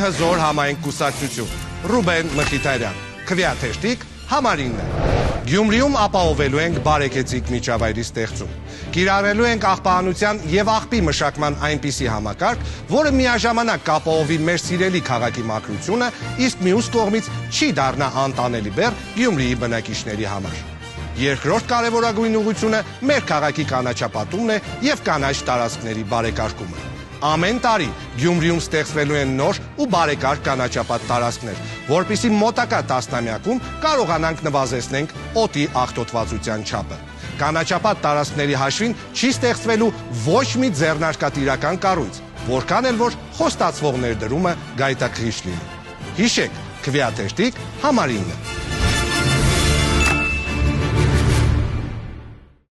հզոր համայնք կուսակցություն, Ռուբեն Մխիթարյան, քվեաթեշտիկ համար 9։ Գյումրիում ապահովելու ենք բարեկեցիկ միջավայրի ստեղծում։ Կիրառելու ենք աղբահանության եւ աղբի մշակման այնպիսի համակարգ, որը միաժամանակ կապահովի մեր սիրելի քաղաքի մաքրությունը, իսկ մյուս կողմից չի դառնա անտանելի բեռ Գյումրիի բնակիչների համար։ Երկրորդ կարևորագույն ուղղությունը մեր քաղաքի կանաչապատումն է եւ կանաչ տարածքների բարեկարգումը։ Ամեն տարի Գյումրիում ստեղծվելու են նոր ու բարեկարգ կանաչապատ տարածքներ, որպեսզի մոտակա տասնամյակում կարողանանք նվազեցնենք օդի աղտոտվածության չափը։ Կանաչապատ տարածքների հաշվին չի ստեղծվելու ոչ մի ձեռնարկատիրական կառույց, որքան էլ որ խոստացվող ներդրումը գայթակղիչ լինի։ Հիշեք, քվեաթեշտիկ համար 9։